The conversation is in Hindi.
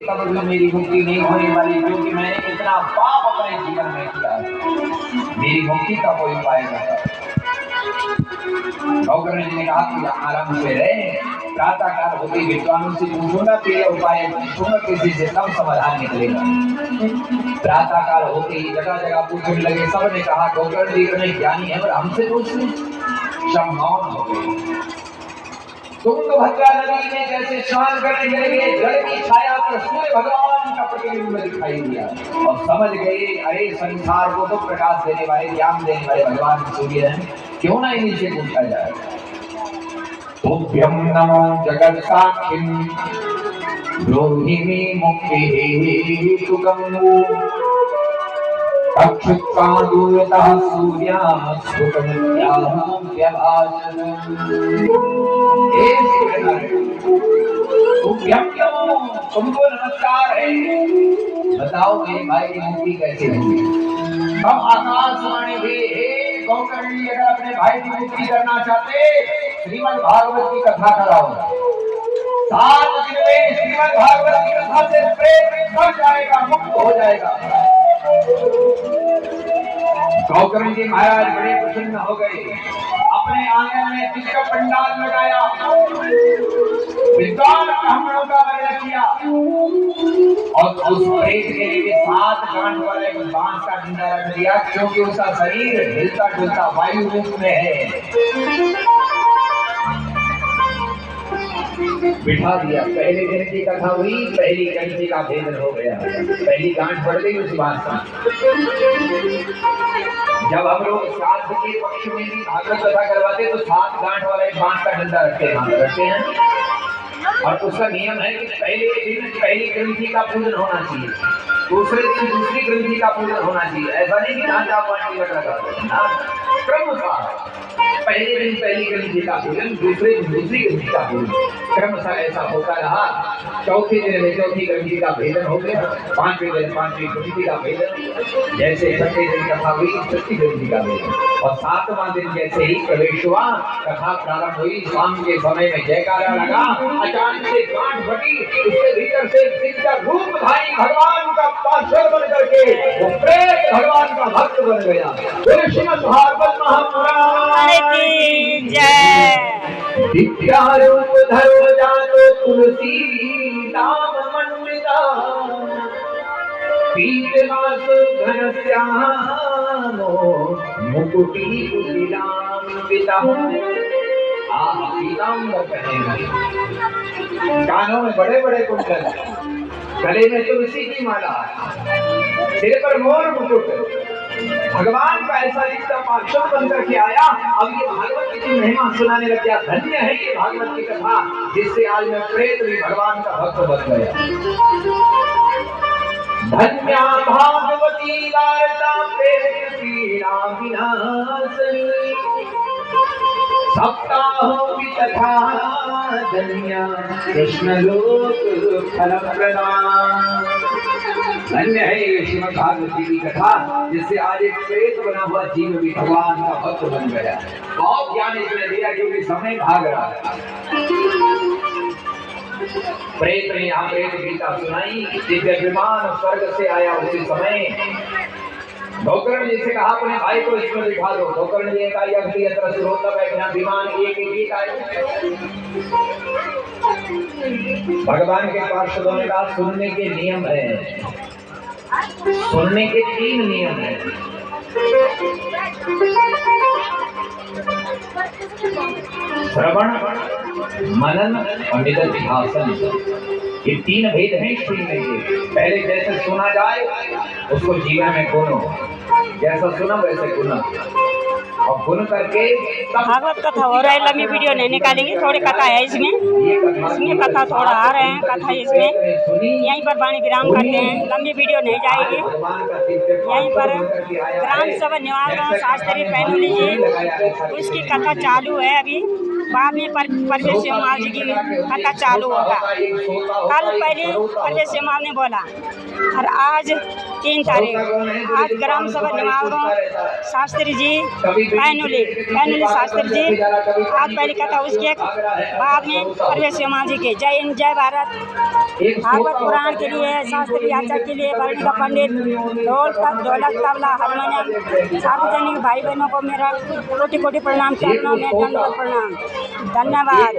कभी भी मेरी मुक्ति नहीं होने वाली, क्योंकि मैंने इतना पाप अपने जीवन में किया है। मेरी मुक्ति का कोई उपाय नहीं। गौकर्ण जी ने कहा कि आराम से रहे, प्रातः काल होते विद्वानों से पूछूंगा, तेरे उपाय पूछूंगा, किसी से तब समाधान निकलेगा। प्रातः काल होते ही जगह जगह पूछने लगे। सबने कहा गौकर्ण जी इतने ज्ञानी है, पर हमसे पूछ ले। सब मौन हो गए। तुंगभद्रा नदी में जैसे स्नान करने लगे, जल की छाया पर सूर्य भगवान का प्रतिबिंब दिखाई दिया और समझ गए, अरे संसार को तो प्रकाश देने वाले, ज्ञान देने वाले भगवान सूर्य हैं, क्यों ना इन्हीं से पूछा जाए। तुभ्यं नमो जगत साक्षिन् ब्रूहि मे मुक्तिहेतुकम् अक्षुत्कादूयतः सूर्यास्तुतमुद्याः व्यभाषन्। तुमको नमस्कार है, बताओ मेरे भाई की मुक्ति कैसे होगी। तब आकाशवाणी हुई, हे गौकर्ण जी, अगर अपने भाई की मुक्ति करना चाहते, श्रीमद् भागवत की कथा कराओ। 7 दिन में श्रीमद् भागवत की कथा से प्रेम बढ़ जाएगा, मुक्त हो जाएगा। गौकर्ण जी महाराज बड़े प्रसन्न हो गए। अपने आंगन में दिव्य पंडाल लगाया, विद्वान ब्राह्मणों का वर्णन किया और उस प्रेत के लिए 7 गांठ वाले बांस का डंडा रख दिया, क्योंकि उसका शरीर हिलता डुलता वायु रूप में है। बिठा दिया। पहले दिन की कथा हुई, पहली ग्रंथि का भेदन हो गया, पहली गांठ बढ़ गई उस बात का। जब हम लोग शास्त्र के पक्ष में भी भागवत कथा करवाते तो 7 गांठ वाला एक बांस का डंडा रखते हैं और उसका नियम है कि पहले दिन पहली ग्रंथि का पूजन होना चाहिए, दूसरे दिन दूसरी ग्रंथि का पूजन होना चाहिए। ऐसा नहीं कि ढांचा पार्टी लगा क्रम था। पहले दिन पहली ग्रंथि का पूजन, दूसरे दिन दूसरी ग्रंथि का पूजन, क्रमशः ऐसा होता रहा। चौथे दिन में चौथी ग्रंथि का भेदन हो गया, 5वें दिन 5वीं ग्रंथि का भेदन, जैसे 6ठे दिन कथा हुई 6ठी ग्रंथि का भेदन, और 7वां दिन जैसे ही प्रवेश हुआ, कथा प्रारंभ हुई। शाम के समय में जयकारा लगा, अचानक से गांठ फटी, उसके भीतर से दिव्य रूपधारी भगवान का पार्षद बन करके वो प्रेत भगवान का भक्त बन गया। श्रीमद् भागवत महापुराण की जय। दिव्या रूप धरो जातो तुलसी नाम मंडिता, पीतमास घनश्यामो मुकुटी कुटिलांबिता। पीतांबर पहने, कानों में बड़े बड़े कुंडल, गले में तुलसी की माला, सिर पर मोर मुकुट, भगवान का ऐसा रिश्ता पार्षद बनकर के आया। अब ये भागवत की महिमा सुनाने लग गया। धन्य है ये भागवत की कथा, जिससे आज मैं प्रेत भी भगवान का भक्त बन गया। धन्या भागवती वार्ता प्रेत पीड़ा विनाशनी, सप्ताहों की कथा धन्या कृष्ण लोक फल प्रदान। धन्य है ये श्रीमद् भागवती की कथा, जिससे आज एक प्रेत बना हुआ जीव भी भगवान का भक्त बन गया। बहुत ज्ञान इसने दिया, क्योंकि समय भाग रहा है। प्रेत ने यहाँ प्रेत गीता सुनाई, दिव्य विमान स्वर्ग से आया उसी समय। गौकर्ण जी से कहा अपने भाई को इसमें दिखा दो। गौकर्ण जी ने कहा यह श्रोता बैठना विमान एक गीत आए। भगवान के पार्षदों ने कहा सुनने के नियम है, सुनने के 3 नियम है। श्रवण, मनन और निधिध्यासन, ये 3 भेद हैं सुनने के। पहले जैसे सुना जाए उसको जीवन में गुनो, जैसा सुना वैसे गुना, और गुण करके भागवत कथा हो रहा है। लंबी वीडियो नहीं निकालेंगे, थोड़ी कथा है इसमें कथा थोड़ा आ रहे हैं, कथा इसमें यहीं पर वाणी विराम करते हैं। लंबी वीडियो नहीं जाएगी। यहीं पर ग्राम सभा निवास शास्त्री पैनुली जी, उसकी कथा चालू है अभी। बाद में परवेश सेमाल जी की कथा चालू होगा। कल पहले परवेश सेमाल ने बोला और आज 3 तारीख, आज ग्राम सभा निमावरों शास्त्री जी पैनुली शास्त्री जी आज पहली कथा उसके बाद में परवेश सेमाल जी के जय हिंद जय भारत। भागवत पुराण के लिए शास्त्री याचक के लिए वर्णी का पंडित ढोलक तबला हारमोनियम सार्वजनिक भाई बहनों को मेरा कोटि कोटि प्रणाम, चरणों में दंडवत प्रणाम। धन्यवाद।